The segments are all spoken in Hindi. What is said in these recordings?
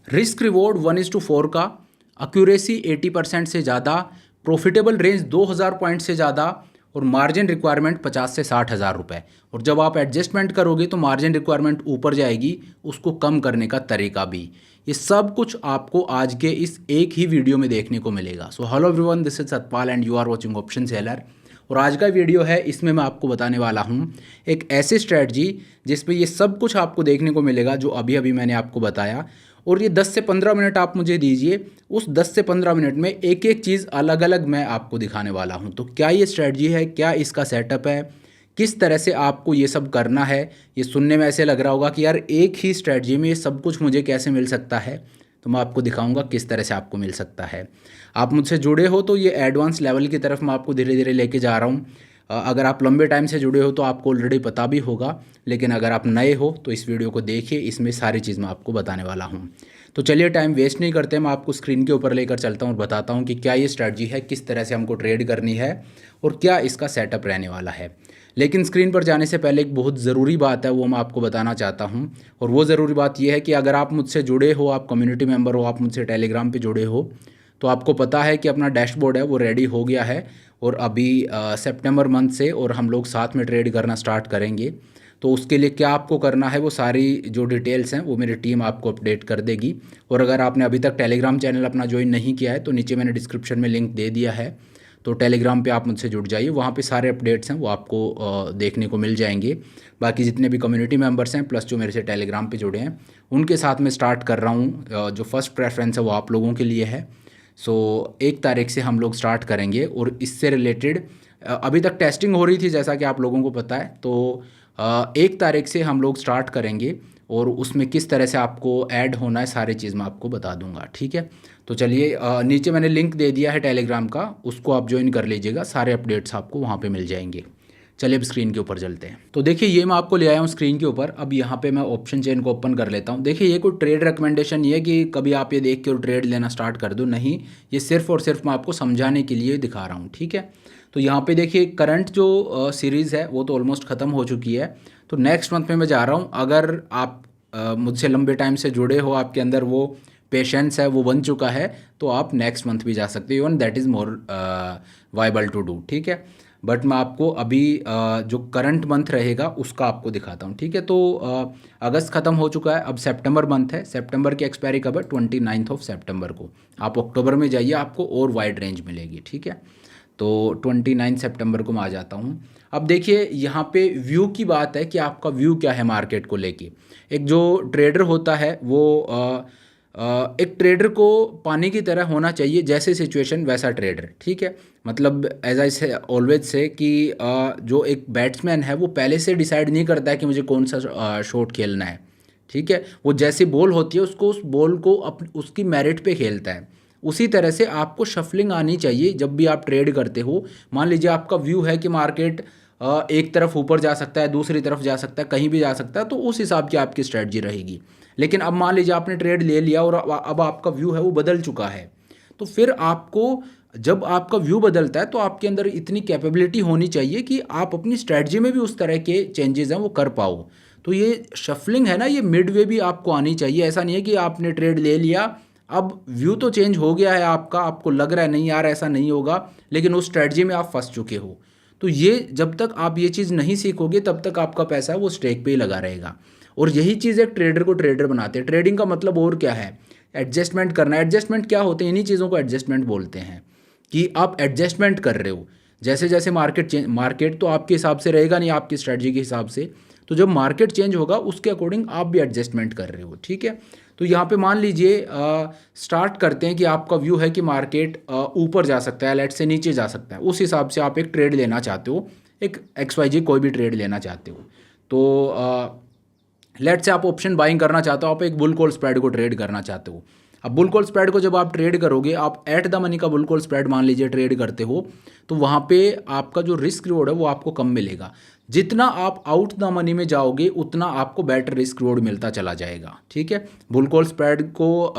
रिस्क रिवॉर्ड 1:4 का, एक्यूरेसी 80% से ज़्यादा, प्रॉफिटेबल रेंज 2000 पॉइंट से ज़्यादा और मार्जिन रिक्वायरमेंट 50 से 60 हज़ार रुपये। और जब आप एडजस्टमेंट करोगे तो मार्जिन रिक्वायरमेंट ऊपर जाएगी, उसको कम करने का तरीका भी। ये सब कुछ आपको आज के इस एक ही वीडियो में देखने को मिलेगा। So hello everyone, this is Satpal and you are watching option seller. और आज का वीडियो है, इसमें मैं आपको बताने वाला हूँ एक ऐसी स्ट्रैटेजी जिसपे ये सब कुछ आपको देखने को मिलेगा जो अभी अभी मैंने आपको बताया। और ये 10 से 15 मिनट आप मुझे दीजिए, उस 10 से 15 मिनट में एक एक चीज़ अलग अलग मैं आपको दिखाने वाला हूँ। तो क्या ये स्ट्रैटेजी है, क्या इसका सेटअप है, किस तरह से आपको ये सब करना है। ये सुनने में ऐसे लग रहा होगा कि यार एक ही स्ट्रैटेजी में ये सब कुछ मुझे कैसे मिल सकता है, तो मैं आपको दिखाऊंगा किस तरह से आपको मिल सकता है। आप मुझसे जुड़े हो तो ये एडवांस लेवल की तरफ मैं आपको धीरे धीरे लेके जा रहा हूँ। अगर आप लंबे टाइम से जुड़े हो तो आपको ऑलरेडी पता भी होगा, लेकिन अगर आप नए हो तो इस वीडियो को देखिए, इसमें सारी चीज़ मैं आपको बताने वाला हूँ। तो चलिए टाइम वेस्ट नहीं करते, मैं आपको स्क्रीन के ऊपर लेकर चलता हूँ और बताता हूँ कि क्या ये स्ट्रैटेजी है, किस तरह से हमको ट्रेड करनी है और क्या इसका सेटअप रहने वाला है। लेकिन स्क्रीन पर जाने से पहले एक बहुत ज़रूरी बात है, वो मैं आपको बताना चाहता हूँ। और वो ज़रूरी बात यह है कि अगर आप मुझसे जुड़े हो, आप कम्युनिटी मेंबर हो, आप मुझसे टेलीग्राम पे जुड़े हो, तो आपको पता है कि अपना डैशबोर्ड है वो रेडी हो गया है। और अभी सितंबर मंथ से और हम लोग साथ में ट्रेड करना स्टार्ट करेंगे। तो उसके लिए क्या आपको करना है, वो सारी जो डिटेल्स हैं वो मेरी टीम आपको अपडेट कर देगी। और अगर आपने अभी तक टेलीग्राम चैनल अपना ज्वाइन नहीं किया है तो नीचे मैंने डिस्क्रिप्शन में लिंक दे दिया है, तो टेलीग्राम पे आप मुझसे जुड़ जाइए, वहाँ पे सारे अपडेट्स हैं वो आपको देखने को मिल जाएंगे। बाकी जितने भी कम्युनिटी मेंबर्स हैं प्लस जो मेरे से टेलीग्राम पे जुड़े हैं, उनके साथ मैं स्टार्ट कर रहा हूँ। जो फर्स्ट प्रेफरेंस है वो आप लोगों के लिए है। सो 1 तारीख से हम लोग स्टार्ट करेंगे और इससे रिलेटेड अभी तक टेस्टिंग हो रही थी जैसा कि आप लोगों को पता है। तो 1 तारीख से हम लोग स्टार्ट करेंगे और उसमें किस तरह से आपको ऐड होना है सारी चीज़ मैं आपको बता दूंगा, ठीक है। तो चलिए नीचे मैंने लिंक दे दिया है टेलीग्राम का, उसको आप ज्वाइन कर लीजिएगा, सारे अपडेट्स आपको वहाँ पे मिल जाएंगे। चलिए अब स्क्रीन के ऊपर चलते हैं। तो देखिए ये मैं आपको ले आया हूँ स्क्रीन के ऊपर। अब यहाँ पे मैं ऑप्शन चेन को ओपन कर लेता हूँ। देखिए ये कोई ट्रेड रिकमेंडेशन नहीं है कि कभी आप ये देख के और ट्रेड लेना स्टार्ट कर दो, नहीं, ये सिर्फ और सिर्फ मैं आपको समझाने के लिए दिखा रहा हूँ, ठीक है। तो यहाँ पे देखिए करंट जो सीरीज़ है वो तो ऑलमोस्ट ख़त्म हो चुकी है। तो नेक्स्ट मंथ में मैं जा रहा हूँ। अगर आप मुझसे लंबे टाइम से जुड़े हो, आपके अंदर वो पेशेंस है वो बन चुका है, तो आप नेक्स्ट मंथ भी जा सकते हो, even that is more viable to do, ठीक है। बट मैं आपको अभी जो करंट मंथ रहेगा उसका आपको दिखाता हूँ, ठीक है। तो अगस्त ख़त्म हो चुका है, अब सितंबर मंथ है। सितंबर की एक्सपायरी कब है? 29 सितंबर को। आप अक्टूबर में जाइए, आपको और वाइड रेंज मिलेगी, ठीक है। तो 29 सितंबर को मैं आ जाता हूँ। अब देखिए यहाँ पे व्यू की बात है कि आपका व्यू क्या है मार्केट को लेके। एक जो ट्रेडर होता है वो एक ट्रेडर को पानी की तरह होना चाहिए, जैसे सिचुएशन वैसा ट्रेडर, ठीक है। मतलब एज आई से ऑलवेज से कि जो एक बैट्समैन है वो पहले से डिसाइड नहीं करता है कि मुझे कौन सा शॉट खेलना है, ठीक है। वो जैसी बॉल होती है उसको, उस बॉल को उसकी मेरिट पे खेलता है। उसी तरह से आपको शफलिंग आनी चाहिए जब भी आप ट्रेड करते हो। मान लीजिए आपका व्यू है कि मार्केट एक तरफ ऊपर जा सकता है, दूसरी तरफ जा सकता है, कहीं भी जा सकता है, तो उस हिसाब की आपकी स्ट्रेटजी रहेगी। लेकिन अब मान लीजिए आपने ट्रेड ले लिया और अब आपका व्यू है वो बदल चुका है, तो फिर आपको, जब आपका व्यू बदलता है तो आपके अंदर इतनी कैपेबिलिटी होनी चाहिए कि आप अपनी स्ट्रेटजी में भी उस तरह के चेंजेस हैं वो कर पाओ। तो ये शफलिंग है ना, ये मिड वे भी आपको आनी चाहिए। ऐसा नहीं है कि आपने ट्रेड ले लिया, अब व्यू तो चेंज हो गया है आपका, आपको लग रहा है नहीं यार ऐसा नहीं होगा, लेकिन उस स्ट्रेटजी में आप फंस चुके हो। तो ये जब तक आप ये चीज़ नहीं सीखोगे तब तक आपका पैसा है वो स्टेक पे ही लगा रहेगा। और यही चीज़ एक ट्रेडर को ट्रेडर बनाते हैं। ट्रेडिंग का मतलब और क्या है? एडजस्टमेंट करना। एडजस्टमेंट क्या होते हैं? इन्हीं चीज़ों को एडजस्टमेंट बोलते हैं कि आप एडजस्टमेंट कर रहे हो। जैसे जैसे मार्केट तो आपके हिसाब से रहेगा नहीं, आपकी स्ट्रेटजी के हिसाब से। तो जब मार्केट चेंज होगा उसके अकॉर्डिंग आप भी एडजस्टमेंट कर रहे हो, ठीक है। तो यहाँ पे मान लीजिए स्टार्ट करते हैं कि आपका व्यू है कि मार्केट ऊपर जा सकता है, लेट से नीचे जा सकता है। उस हिसाब से आप एक ट्रेड लेना चाहते हो, एक XYZ कोई भी ट्रेड लेना चाहते हो। तो लेट से आप ऑप्शन बाइंग करना चाहते हो, आप एक बुल कॉल स्प्रेड को ट्रेड करना चाहते हो। अब बुल कॉल स्प्रेड को जब आप ट्रेड करोगे, आप एट द मनी का बुल कॉल स्प्रेड मान लीजिए ट्रेड करते हो, तो वहाँ पे आपका जो रिस्क रिवॉर्ड है वो आपको कम मिलेगा। जितना आप आउट द मनी में जाओगे उतना आपको बेटर रिस्क रिवॉर्ड मिलता चला जाएगा, ठीक है। बुल कॉल स्प्रेड को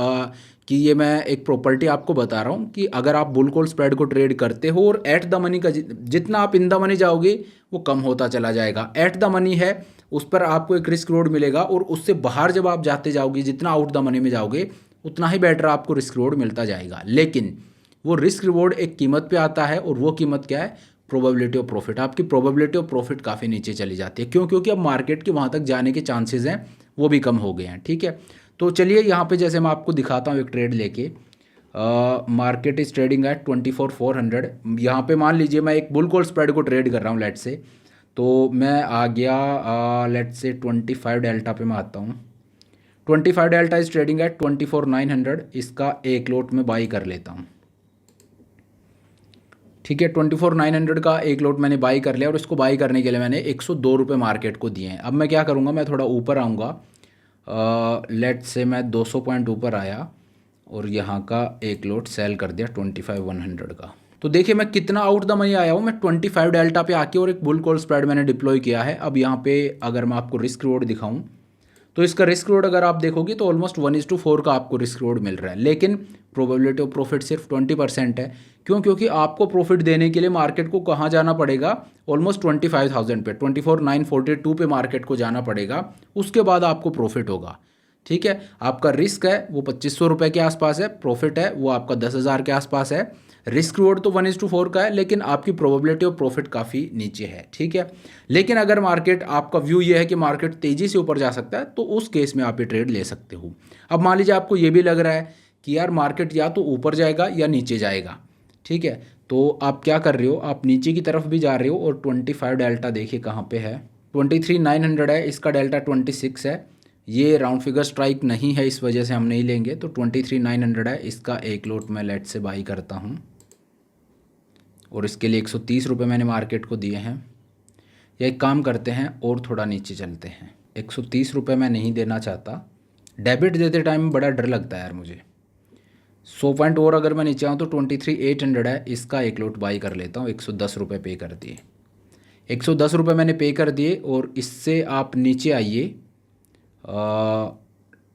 कि ये मैं एक प्रॉपर्टी आपको बता रहा हूँ कि अगर आप बुल कॉल स्प्रेड को ट्रेड करते हो और एट द मनी का जितना आप इन द मनी जाओगे वो कम होता चला जाएगा। एट द मनी है उस पर आपको एक रिस्क रिवॉर्ड मिलेगा, और उससे बाहर जब आप जाते जाओगे, जितना आउट द मनी में जाओगे उतना ही बेटर आपको रिस्क रिवॉर्ड मिलता जाएगा। लेकिन वो रिस्क रिवॉर्ड एक कीमत पे आता है, और वो कीमत क्या है? Probability of profit. आपकी प्रोबेबिलिटी ऑफ प्रॉफिट काफ़ी नीचे चली जाती है। क्यों? क्योंकि अब मार्केट के वहाँ तक जाने के चांसेस हैं वो भी कम हो गए हैं। ठीक है, तो चलिए यहाँ पे जैसे मैं आपको दिखाता हूँ एक ट्रेड लेके। Market is trading at 24,400। यहाँ पे मान लीजिए मैं एक बुल कॉल स्प्रेड को ट्रेड कर रहा हूँ लेट से, तो मैं आ गया लेट से 25 डेल्टा पे मैं आता हूँ। 25 डेल्टा इज ट्रेडिंग एट 24,900। इसका एक लोट में बाई कर लेता हूँ। ठीक है, 24,900 का एक लोट मैंने बाई कर लिया, और इसको बाई करने के लिए मैंने 102 रुपये मार्केट को दिए हैं। अब मैं क्या करूँगा, मैं थोड़ा ऊपर आऊँगा। लेट से मैं 200 पॉइंट ऊपर आया और यहाँ का एक लोट सेल कर दिया 25,100 का। तो देखिए मैं कितना आउट द मनी आया हूँ। मैं 25 डेल्टा पे आके और एक बुल कॉल स्प्रेड मैंने डिप्लॉय किया है। अब यहाँ पे अगर मैं आपको रिस्क रिवॉर्ड दिखाऊँ, तो इसका रिस्क रिवॉर्ड अगर आप देखोगे तो ऑलमोस्ट 1:4 का आपको रिस्क रिवॉर्ड मिल रहा है। लेकिन प्रोबेबिलिटी ऑफ प्रॉफिट सिर्फ 20% है। क्यों? क्योंकि आपको प्रॉफिट देने के लिए मार्केट को कहाँ जाना पड़ेगा? ऑलमोस्ट 25,000 पे, 24,942 पे मार्केट को जाना पड़ेगा, उसके बाद आपको प्रॉफिट होगा। ठीक है, आपका रिस्क है वो 2,500 रुपये के आसपास है, प्रॉफिट है वो आपका 10,000 के आसपास है। रिस्क रिवॉर्ड तो 1:4 का है, लेकिन आपकी प्रोबेबिलिटी ऑफ प्रॉफिट काफ़ी नीचे है। ठीक है, लेकिन अगर मार्केट, आपका व्यू ये है कि मार्केट तेज़ी से ऊपर जा सकता है, तो उस केस में आप ये ट्रेड ले सकते हो। अब मान लीजिए आपको ये भी लग रहा है कि यार मार्केट या तो ऊपर जाएगा या नीचे जाएगा। ठीक है, तो आप क्या कर रहे हो, आप नीचे की तरफ भी जा रहे हो, और 25 डेल्टा देखिए कहाँ पे है, 23,900 है, इसका डेल्टा 26 है। ये राउंड फिगर स्ट्राइक नहीं है, इस वजह से हम नहीं लेंगे। तो 23,900 है, इसका एक लोट मैं लेट से बाई करता हूँ, और इसके लिए 130 रुपये मैंने मार्केट को दिए हैं। या एक काम करते हैं और थोड़ा नीचे चलते हैं, 130 रुपये मैं नहीं देना चाहता। डेबिट देते टाइम बड़ा डर लगता है यार मुझे। 100 पॉइंट और अगर मैं नीचे आऊँ तो 23,800 है, इसका एक लोट बाई कर लेता हूँ। 110 रुपये पे कर दिए, 110 रुपये मैंने पे कर दिए। और इससे आप नीचे आइए,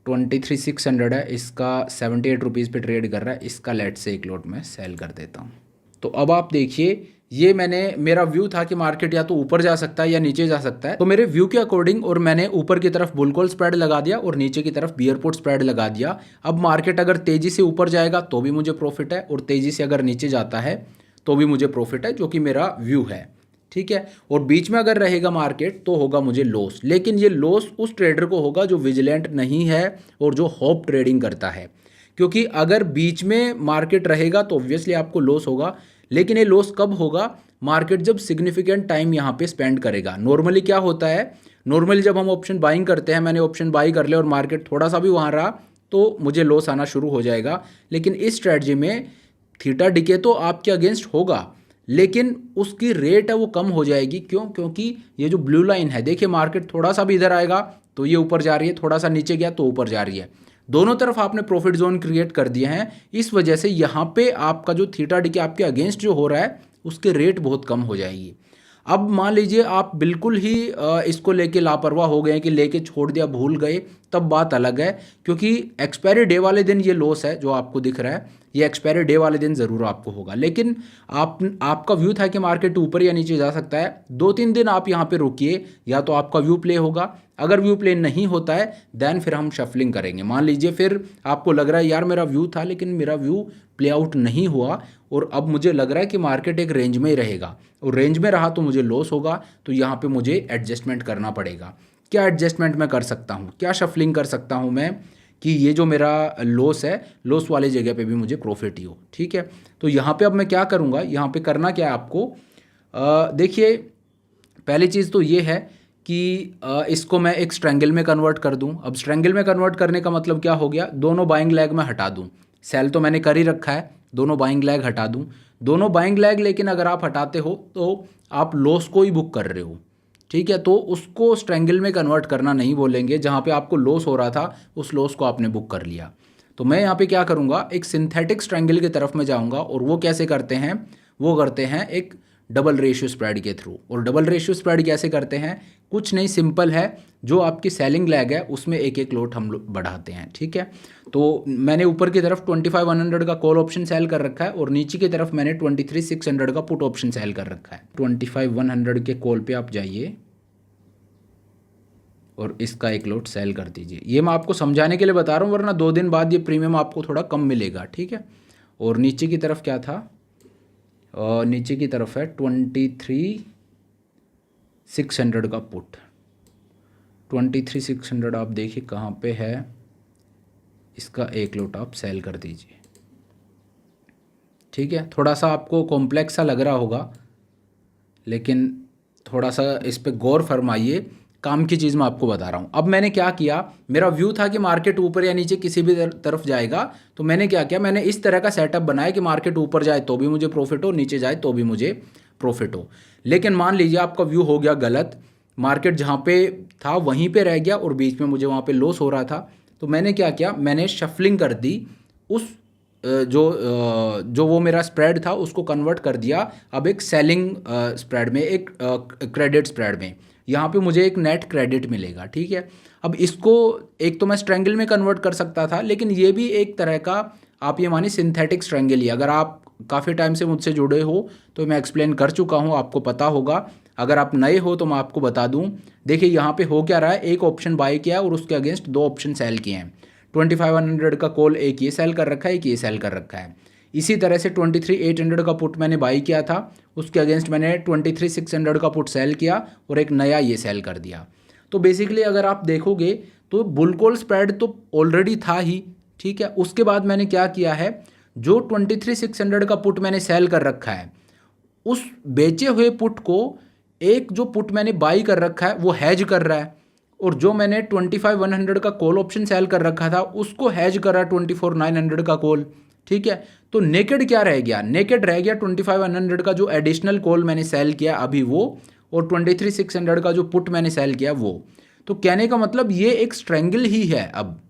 23,600 है, इसका 78 रुपीज़ पे ट्रेड कर रहा है, इसका लेट से एक लोट में सेल कर देता हूँ। तो अब आप देखिए, ये मेरा व्यू था कि मार्केट या तो ऊपर जा सकता है या नीचे जा सकता है। तो मेरे व्यू के अकॉर्डिंग और मैंने ऊपर की तरफ बुल कॉल स्प्रेड लगा दिया और नीचे की तरफ बियर पुट स्प्रेड लगा दिया। अब मार्केट अगर तेज़ी से ऊपर जाएगा तो भी मुझे प्रॉफिट है, और तेज़ी से अगर नीचे जाता है तो भी मुझे प्रॉफिट है, जो कि मेरा व्यू है। ठीक है, और बीच में अगर रहेगा मार्केट तो होगा मुझे लॉस। लेकिन ये लॉस उस ट्रेडर को होगा जो विजिलेंट नहीं है और जो होप ट्रेडिंग करता है। क्योंकि अगर बीच में मार्केट रहेगा तो ऑब्वियसली आपको लॉस होगा। लेकिन ये लॉस कब होगा? मार्केट जब सिग्निफिकेंट टाइम यहाँ पे स्पेंड करेगा। नॉर्मली क्या होता है, नॉर्मली जब हम ऑप्शन बाइंग करते हैं, मैंने ऑप्शन बाई कर लिया और मार्केट थोड़ा सा भी वहाँ रहा तो मुझे लॉस आना शुरू हो जाएगा। लेकिन इस स्ट्रैटेजी में थीटा डिके तो आपके अगेंस्ट होगा, लेकिन उसकी रेट है वो कम हो जाएगी। क्यों? क्योंकि ये जो ब्लू लाइन है, देखिए मार्केट थोड़ा सा भी इधर आएगा तो ये ऊपर जा रही है, थोड़ा सा नीचे गया तो ऊपर जा रही है। दोनों तरफ आपने प्रॉफिट जोन क्रिएट कर दिए हैं। इस वजह से यहाँ पे आपका जो थीटा डिके आपके अगेंस्ट जो हो रहा है उसके रेट बहुत कम हो जाएगी। अब मान लीजिए आप बिल्कुल ही इसको लेके लापरवाह हो गए कि लेके छोड़ दिया, भूल गए, तब बात अलग है। क्योंकि एक्सपायरी डे वाले दिन ये लॉस है जो आपको दिख रहा है, ये एक्सपायरी डे वाले दिन ज़रूर आपको होगा। लेकिन आपका व्यू था कि मार्केट ऊपर या नीचे जा सकता है, 2-3 दिन आप यहाँ पे रुकिए, या तो आपका व्यू प्ले होगा। अगर व्यू प्ले नहीं होता है देन फिर हम शफलिंग करेंगे। मान लीजिए फिर आपको लग रहा है यार मेरा व्यू था लेकिन मेरा व्यू प्ले आउट नहीं हुआ, और अब मुझे लग रहा है कि मार्केट एक रेंज में ही रहेगा, और रेंज में रहा तो मुझे लॉस होगा, तो यहाँ पे मुझे एडजस्टमेंट करना पड़ेगा। क्या एडजस्टमेंट मैं कर सकता हूँ, क्या शफलिंग कर सकता हूँ मैं कि ये जो मेरा लॉस है, लॉस वाली जगह पे भी मुझे प्रॉफिट ही हो। ठीक है, तो यहाँ पे अब मैं क्या करूँगा, यहाँ पे करना क्या है आपको, देखिए पहली चीज़ तो ये है कि इसको मैं एक स्ट्रैंगल में कन्वर्ट कर दूं। अब स्ट्रैंगल में कन्वर्ट करने का मतलब क्या हो गया, दोनों बाइंग लेग में हटा दूं। सेल तो मैंने कर ही रखा है, दोनों बाइंग लेग हटा दूं, दोनों बाइंग लेग। लेकिन अगर आप हटाते हो तो आप लॉस को ही बुक कर रहे हो। ठीक है, तो उसको स्ट्रैंगल में कन्वर्ट करना नहीं बोलेंगे। जहाँ पे आपको लॉस हो रहा था उस लॉस को आपने बुक कर लिया। तो मैं यहाँ पे क्या करूँगा, एक सिंथेटिक स्ट्रैंगल की तरफ में जाऊँगा, और वो कैसे करते हैं, वो करते हैं एक डबल रेशियो स्प्रेड के थ्रू। और डबल रेशियो स्प्रेड कैसे करते हैं, कुछ नहीं, सिंपल है। जो आपकी सेलिंग लैग है उसमें एक एक लोट हम लोग बढ़ाते हैं। ठीक है, तो मैंने ऊपर की तरफ 25,100 का कॉल ऑप्शन सेल कर रखा है, और नीचे की तरफ मैंने 23,600 का पुट ऑप्शन सेल कर रखा है। 25,100 के कॉल पे आप जाइए, और इसका एक लॉट सेल कर दीजिए। ये मैं आपको समझाने के लिए बता रहा हूँ, वरना 2 दिन बाद ये प्रीमियम आपको थोड़ा कम मिलेगा, ठीक है। और नीचे की तरफ क्या था, नीचे की तरफ है 23,600 का पुट। 23,600 आप देखिए कहाँ पे है, इसका एक लॉट आप सेल कर दीजिए, ठीक है। थोड़ा सा आपको कॉम्प्लेक्स सा लग रहा होगा, लेकिन थोड़ा सा इस पे गौर फरमाइए, काम की चीज़ मैं आपको बता रहा हूँ। अब मैंने क्या किया, मेरा व्यू था कि मार्केट ऊपर या नीचे किसी भी तरफ जाएगा, तो मैंने क्या किया, मैंने इस तरह का सेटअप बनाया कि मार्केट ऊपर जाए तो भी मुझे प्रॉफिट हो, नीचे जाए तो भी मुझे प्रॉफिट हो। लेकिन मान लीजिए आपका व्यू हो गया गलत, मार्केट जहाँ पे था वहीं पे रह गया और बीच में मुझे वहाँ पे लॉस हो रहा था, तो मैंने क्या किया, मैंने शफलिंग कर दी उस जो वो मेरा स्प्रेड था उसको कन्वर्ट कर दिया अब एक सेलिंग स्प्रेड में, एक क्रेडिट स्प्रेड में। यहाँ पे मुझे एक नेट क्रेडिट मिलेगा, ठीक है। अब इसको एक तो मैं स्ट्रेंगल में कन्वर्ट कर सकता था, लेकिन ये भी एक तरह का आप ये मानिए सिंथेटिक स्ट्रेंगल ही। अगर आप काफ़ी टाइम से मुझसे जुड़े हो तो मैं एक्सप्लेन कर चुका हूँ, आपको पता होगा। अगर आप नए हो तो मैं आपको बता दूँ। देखिए यहाँ पे हो क्या रहा है, एक ऑप्शन बाई किया और उसके अगेंस्ट 2 ऑप्शन सेल किए हैं। 2500 का कॉल एक ये सेल कर रखा है, एक ये सेल कर रखा है। इसी तरह से 23,800 का पुट मैंने बाई किया था, उसके अगेंस्ट मैंने 23,600 का पुट सेल किया और एक नया ये सेल कर दिया। तो बेसिकली अगर आप देखोगे तो बुल कॉल स्प्रेड तो ऑलरेडी था ही, ठीक है। उसके बाद मैंने क्या किया है, जो 23,600 का पुट मैंने सेल कर रखा है, उस बेचे हुए पुट को एक जो पुट मैंने बाई कर रखा है वो हैज कर रहा है, और जो मैंने 25,100 का कॉल ऑप्शन सेल कर रखा था उसको हैज कर रहा है 24,900 का कॉल, ठीक है। तो नेकेड क्या रह गया, नेकेड रह गया 25,100 का जो एडिशनल कॉल मैंने सेल किया अभी वो, और 23,600 का जो पुट मैंने सेल किया वो। तो कहने का मतलब ये एक स्ट्रेंगल ही है। अब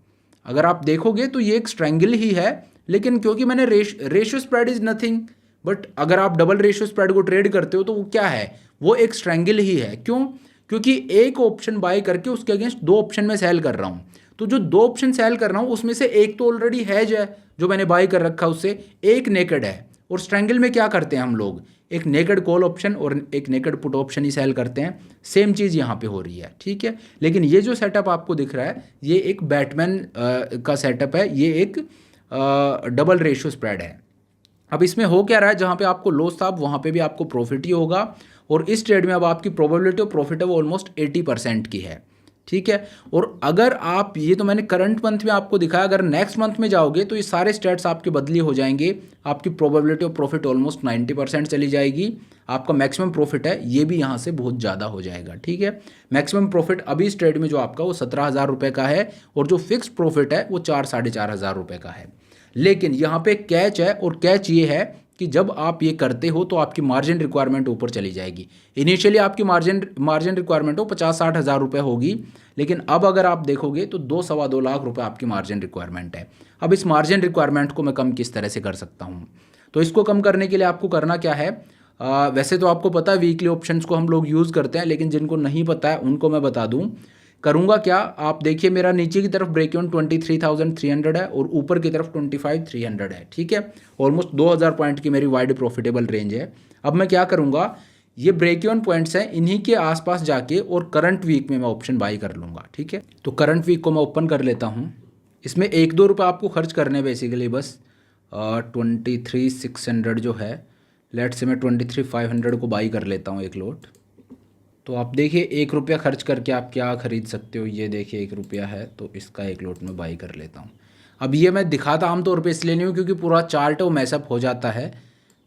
अगर आप देखोगे तो ये एक स्ट्रेंगल ही है, लेकिन क्योंकि मैंने ratio spread is nothing, but अगर आप डबल रेशियो स्प्रेड को ट्रेड करते हो तो वो क्या है, वो एक स्ट्रेंगल ही है। क्यों, क्योंकि एक ऑप्शन बाय करके उसके अगेंस्ट 2 ऑप्शन में सेल कर रहा हूँ। तो जो 2 ऑप्शन सेल कर रहा हूँ उसमें से एक तो ऑलरेडी हैज है जो मैंने बाय कर रखा, उससे एक नेकेड है। और स्ट्रेंगल में क्या करते हैं हम लोग, एक नेकेड कॉल ऑप्शन और एक नेकेड पुट ऑप्शन ही सेल करते हैं। सेम चीज़ यहाँ पे हो रही है, ठीक है। लेकिन ये जो सेटअप आपको दिख रहा है ये एक बैटमैन का सेटअप है, ये एक डबल रेशियो स्प्रेड है। अब इसमें हो क्या रहा है, जहाँ पे आपको लॉस था वहाँ पे भी आपको प्रॉफिट ही होगा, और इस ट्रेड में अब आपकी प्रोबेबिलिटी ऑफ प्रॉफिट है वो ऑलमोस्ट 80% की है, ठीक है। और अगर आप, ये तो मैंने करंट मंथ में आपको दिखाया, अगर नेक्स्ट मंथ में जाओगे तो ये सारे स्टेट्स आपके बदली हो जाएंगे, आपकी प्रोबेबिलिटी ऑफ प्रॉफिट ऑलमोस्ट 90% चली जाएगी। आपका मैक्सिमम प्रॉफिट है ये भी यहाँ से बहुत ज़्यादा हो जाएगा, ठीक है। मैक्सिमम प्रॉफिट अभी इस ट्रेड में जो आपका वो 17,000 रुपये का है, और जो फिक्स प्रॉफिट है वो 4-4,500 रुपये का है। लेकिन यहाँ पे कैच है, और कैच ये है कि जब आप ये करते हो तो आपकी मार्जिन रिक्वायरमेंट ऊपर चली जाएगी। इनिशियली आपकी मार्जिन रिक्वायरमेंट हो 50-60 हज़ार रुपये होगी, लेकिन अब अगर आप देखोगे तो 2-2.25 लाख रुपए आपकी मार्जिन रिक्वायरमेंट है। अब इस मार्जिन रिक्वायरमेंट को मैं कम किस तरह से कर सकता हूँ, तो इसको कम करने के लिए आपको करना क्या है, वैसे तो आपको पता है वीकली ऑप्शंस को हम लोग यूज़ करते हैं, लेकिन जिनको नहीं पता है उनको मैं बता दूँ करूँगा क्या। आप देखिए मेरा नीचे की तरफ ब्रेक इवन 23,300 है और ऊपर की तरफ 25,300 है, ठीक है। ऑलमोस्ट 2,000 पॉइंट की मेरी वाइड प्रॉफिटेबल रेंज है। अब मैं क्या करूँगा, ये ब्रेक इवन पॉइंट्स हैं, इन्हीं के आसपास जाके और करंट वीक में मैं ऑप्शन बाई कर लूँगा, ठीक है। तो करंट वीक को मैं ओपन कर लेता हूँ। इसमें 1-2 रुपये आपको खर्च करने बेसिकली बस। 23,600 जो है, लेट से मैं 23,500 को बाई कर लेता हूँ एक लोट। तो आप देखिए 1 रुपया खर्च करके आप क्या ख़रीद सकते हो, ये देखिए 1 रुपया है तो इसका एक लोट में बाई कर लेता हूँ। अब ये मैं दिखाता आमतौर पे इसलिए नहीं हूँ क्योंकि पूरा चार्ट है वो मैसअप हो जाता है,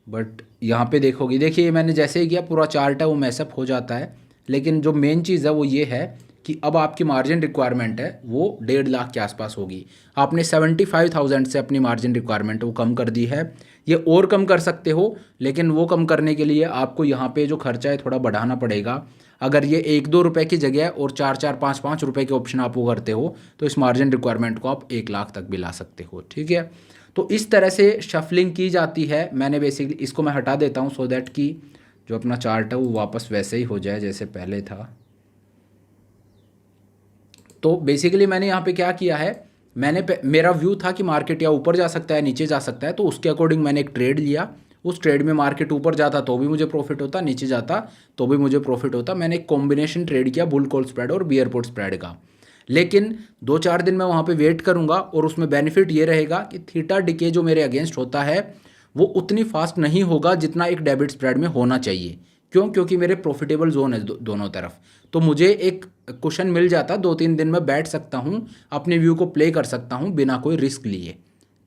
बट यहाँ पे देखोगे, देखिए मैंने जैसे ही किया पूरा चार्ट है वो मैसअप हो जाता है। लेकिन जो मेन चीज़ है वो ये है कि अब आपकी मार्जिन रिक्वायरमेंट है वो 1.5 लाख के आसपास होगी। आपने 75,000 से अपनी मार्जिन रिक्वायरमेंट वो कम कर दी है। ये और कम कर सकते हो, लेकिन वो कम करने के लिए आपको यहाँ पे जो खर्चा है थोड़ा बढ़ाना पड़ेगा। अगर ये 1-2 रुपये की जगह और 4-4, 5-5 रुपये के ऑप्शन आप वो करते हो तो इस मार्जिन रिक्वायरमेंट को आप 1 लाख तक भी ला सकते हो, ठीक है। तो इस तरह से शफलिंग की जाती है। मैंने बेसिकली इसको मैं हटा देता हूँ सो दैट कि जो अपना चार्ट है वो वापस वैसे ही हो जाए जैसे पहले था। तो बेसिकली मैंने यहाँ पे क्या किया है, मेरा व्यू था कि मार्केट या ऊपर जा सकता है नीचे जा सकता है, तो उसके अकॉर्डिंग मैंने एक ट्रेड लिया उस ट्रेड में मार्केट ऊपर जाता तो भी मुझे प्रॉफिट होता, नीचे जाता तो भी मुझे प्रॉफिट होता। मैंने एक कॉम्बिनेशन ट्रेड किया बुल कॉल स्प्रेड और बियर पुट स्प्रेड का। लेकिन 2-4 दिन मैं वहाँ पे वेट करूँगा और उसमें बेनिफिट ये रहेगा कि थीटा डिके जो मेरे अगेंस्ट होता है वो उतनी फास्ट नहीं होगा जितना एक डेबिट स्प्रेड में होना चाहिए। क्यों? क्योंकि मेरे प्रॉफिटेबल जोन है दोनों तरफ, तो मुझे एक क्वेश्चन मिल जाता, 2-3 दिन में बैठ सकता हूँ, अपने व्यू को प्ले कर सकता हूँ बिना कोई रिस्क लिए।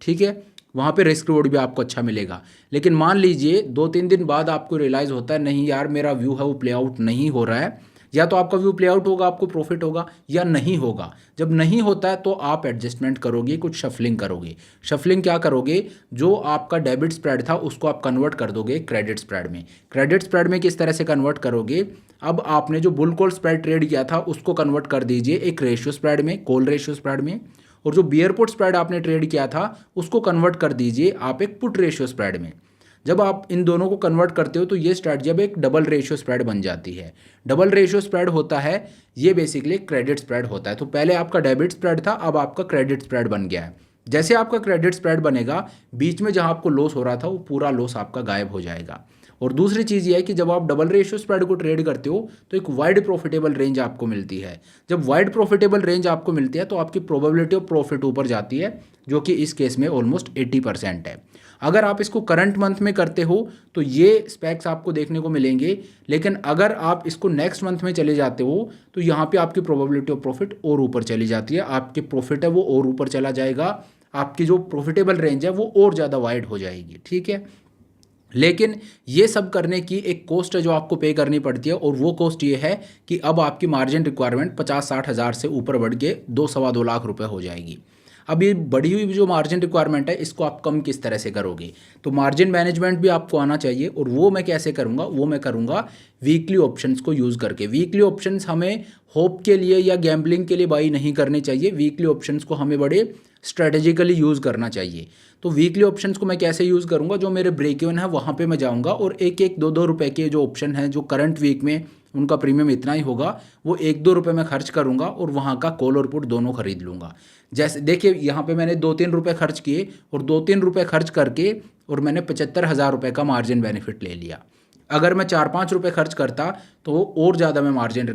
ठीक है, वहाँ पे रिस्क रिवॉर्ड भी आपको अच्छा मिलेगा। लेकिन मान लीजिए 2-3 दिन बाद आपको रियलाइज़ होता है नहीं यार मेरा व्यू है वो प्ले आउट नहीं हो रहा है, या तो आपका व्यू प्ले आउट होगा आपको प्रॉफिट होगा या नहीं होगा। जब नहीं होता है तो आप एडजस्टमेंट करोगे, कुछ शफलिंग करोगे। शफलिंग क्या करोगे? जो आपका डेबिट स्प्रेड था उसको आप कन्वर्ट कर दोगे क्रेडिट स्प्रेड में। क्रेडिट स्प्रेड में किस तरह से कन्वर्ट करोगे? अब आपने जो बुल कॉल स्प्रेड ट्रेड किया था उसको कन्वर्ट कर दीजिए एक रेशियो स्प्रेड में, कॉल रेशियो स्प्रेड में, और जो बियर पुट स्प्रेड आपने ट्रेड किया था उसको कन्वर्ट कर दीजिए आप एक पुट रेशियो स्प्रेड में। जब आप इन दोनों को कन्वर्ट करते हो तो ये स्ट्रैटेजी अब एक डबल रेशियो स्प्रेड बन जाती है। डबल रेशियो स्प्रेड होता है ये बेसिकली क्रेडिट स्प्रेड होता है। तो पहले आपका डेबिट स्प्रेड था, अब आपका क्रेडिट स्प्रेड बन गया है। जैसे आपका क्रेडिट स्प्रेड बनेगा, बीच में जहाँ आपको लॉस हो रहा था वो पूरा लॉस आपका गायब हो जाएगा। और दूसरी चीज़ ये है कि जब आप डबल रेशियो स्प्रेड को ट्रेड करते हो तो एक वाइड प्रॉफिटेबल रेंज आपको मिलती है। जब वाइड प्रॉफिटेबल रेंज आपको मिलती है तो आपकी प्रोबेबिलिटी ऑफ प्रॉफिट ऊपर जाती है, जो कि इस केस में ऑलमोस्ट 80% है। अगर आप इसको करंट मंथ में करते हो तो ये स्पेक्स आपको देखने को मिलेंगे, लेकिन अगर आप इसको नेक्स्ट मंथ में चले जाते हो तो यहाँ पे आपकी प्रोबेबिलिटी ऑफ प्रॉफिट और ऊपर चली जाती है, आपके प्रॉफिट है वो और ऊपर चला जाएगा, आपकी जो प्रॉफिटेबल रेंज है वो और ज़्यादा वाइड हो जाएगी। ठीक है, लेकिन ये सब करने की एक कॉस्ट है जो आपको पे करनी पड़ती है, और वो कॉस्ट ये है कि अब आपकी मार्जिन रिक्वायरमेंट 50-60 हज़ार से ऊपर बढ़ के 2-2.25 लाख रुपए हो जाएगी। अब ये बढ़ी हुई जो मार्जिन रिक्वायरमेंट है इसको आप कम किस तरह से करोगे? तो मार्जिन मैनेजमेंट भी आपको आना चाहिए, और वो मैं कैसे करूँगा? वो मैं करूँगा वीकली ऑप्शंस को यूज़ करके। वीकली ऑप्शंस हमें होप के लिए या गैम्बलिंग के लिए बाई नहीं करनी चाहिए। वीकली ऑप्शंस को हमें बड़े स्ट्रेटेजिकली यूज़ करना चाहिए। तो वीकली ऑप्शंस को मैं कैसे यूज़ करूँगा? जो मेरे ब्रेक इवन है वहाँ पे मैं जाऊँगा और 1-1, 2-2 रुपए के जो ऑप्शन हैं जो करंट वीक में उनका प्रीमियम इतना ही होगा, वो 1-2 रुपये मैं खर्च करूँगा और वहाँ का कॉल और पुट दोनों खरीद लूँगा। जैसे देखिए यहाँ पे मैंने 2-3 रुपये खर्च किए, और 2-3 रुपये खर्च करके और मैंने 75,000 रुपये का मार्जिन बेनिफिट ले लिया। अगर मैं 4-5 रुपये खर्च करता तो और ज़्यादा मैं मार्जिन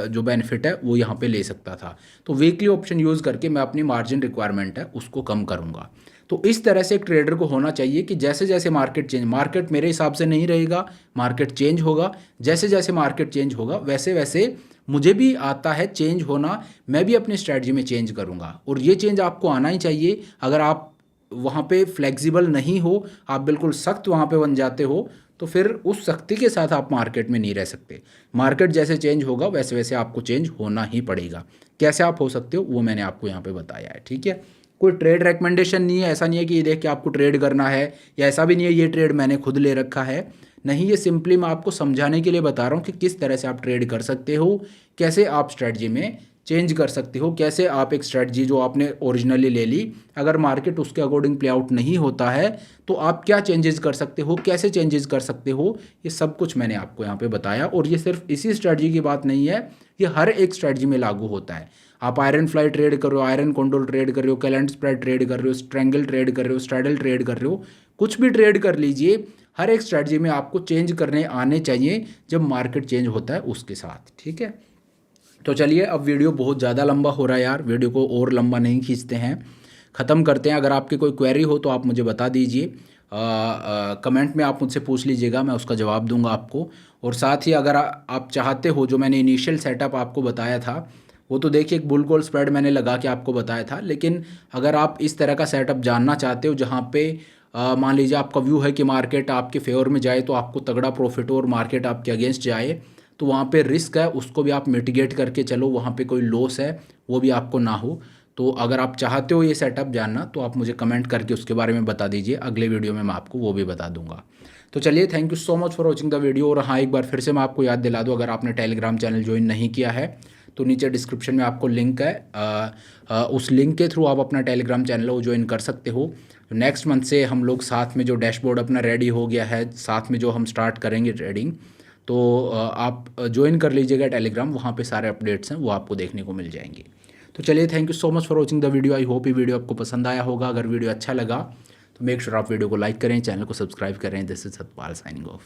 जो बेनिफिट है वो यहाँ पे ले सकता था। तो वीकली ऑप्शन यूज़ करके मैं अपनी मार्जिन रिक्वायरमेंट है उसको कम करूँगा। तो इस तरह से एक ट्रेडर को होना चाहिए कि जैसे जैसे मार्केट मेरे हिसाब से नहीं रहेगा, मार्केट चेंज होगा। जैसे जैसे मार्केट चेंज होगा वैसे वैसे मुझे भी आता है चेंज होना, मैं भी अपनी स्ट्रैटेजी में चेंज करूँगा, और ये चेंज आपको आना ही चाहिए। अगर आप वहाँ पे फ्लेक्सिबल नहीं हो, आप बिल्कुल सख्त वहाँ पे बन जाते हो, तो फिर उस सख्ती के साथ आप मार्केट में नहीं रह सकते। मार्केट जैसे चेंज होगा वैसे वैसे आपको चेंज होना ही पड़ेगा। कैसे आप हो सकते हो वो मैंने आपको यहाँ पे बताया है। ठीक है, कोई ट्रेड रिकमेंडेशन नहीं है, ऐसा नहीं है कि ये देख के आपको ट्रेड करना है, या ऐसा भी नहीं है ये ट्रेड मैंने खुद ले रखा है। नहीं, ये सिंपली मैं आपको समझाने के लिए बता रहा हूँ कि किस तरह से आप ट्रेड कर सकते हो, कैसे आप स्ट्रेटजी में चेंज कर सकते हो, कैसे आप एक स्ट्रेटजी जो आपने ओरिजिनली ले ली अगर मार्केट उसके अकॉर्डिंग प्ले आउट नहीं होता है तो आप क्या चेंजेस कर सकते हो, कैसे चेंजेस कर सकते हो, ये सब कुछ मैंने आपको यहाँ पे बताया। और ये सिर्फ इसी स्ट्रेटजी की बात नहीं है, ये हर एक स्ट्रेटजी में लागू होता है। आप आयरन फ्लाई ट्रेड कर रहे हो, आयरन कॉन्डोर ट्रेड कर रहे हो, कैलेंडर स्प्रेड ट्रेड कर रहे हो, स्ट्रैंगल ट्रेड कर रहे हो, स्ट्रैडल ट्रेड कर रहे हो, कुछ भी ट्रेड कर लीजिए, हर एक स्ट्रेटजी में आपको चेंज करने आने चाहिए जब मार्केट चेंज होता है उसके साथ। ठीक है, तो चलिए अब वीडियो बहुत ज़्यादा लंबा हो रहा है यार, वीडियो को और लंबा नहीं खींचते हैं, ख़त्म करते हैं। अगर आपकी कोई क्वेरी हो तो आप मुझे बता दीजिए, कमेंट में आप मुझसे पूछ लीजिएगा, मैं उसका जवाब दूंगा आपको। और साथ ही अगर आप चाहते हो, जो मैंने इनिशियल सेटअप आपको बताया था वो तो देखिए एक बुल कॉल स्प्रेड मैंने लगा के आपको बताया था, लेकिन अगर आप इस तरह का सेटअप जानना चाहते हो जहाँ पे मान लीजिए आपका व्यू है कि मार्केट आपके फेवर में जाए तो आपको तगड़ा प्रॉफिट हो, और मार्केट आपके अगेंस्ट जाए तो वहाँ पे रिस्क है उसको भी आप मिटिगेट करके चलो, वहाँ पे कोई लॉस है वो भी आपको ना हो। तो अगर आप चाहते हो ये सेटअप जानना तो आप मुझे कमेंट करके उसके बारे में बता दीजिए, अगले वीडियो में मैं आपको वो भी बता दूंगा। तो चलिए, thank you so much for watching the video. और हाँ, एक बार फिर से मैं आपको याद दिला दूँ, अगर आपने टेलीग्राम चैनल ज्वाइन नहीं किया है तो नीचे डिस्क्रिप्शन में आपको लिंक है, उस लिंक के थ्रू आप अपना टेलीग्राम चैनल वो ज्वाइन कर सकते हो। नेक्स्ट मंथ से हम लोग साथ में जो डैशबोर्ड अपना रेडी हो गया है, साथ में जो हम स्टार्ट करेंगे ट्रेडिंग, तो आप ज्वाइन कर लीजिएगा टेलीग्राम, वहाँ पे सारे अपडेट्स हैं वो आपको देखने को मिल जाएंगे। तो चलिए, thank you so much for watching the video. I hope ये वीडियो आपको पसंद आया होगा। अगर वीडियो अच्छा लगा तो तो मेक श्योर आप वीडियो को लाइक करें, चैनल को सब्सक्राइब करें। This is Satpal signing off.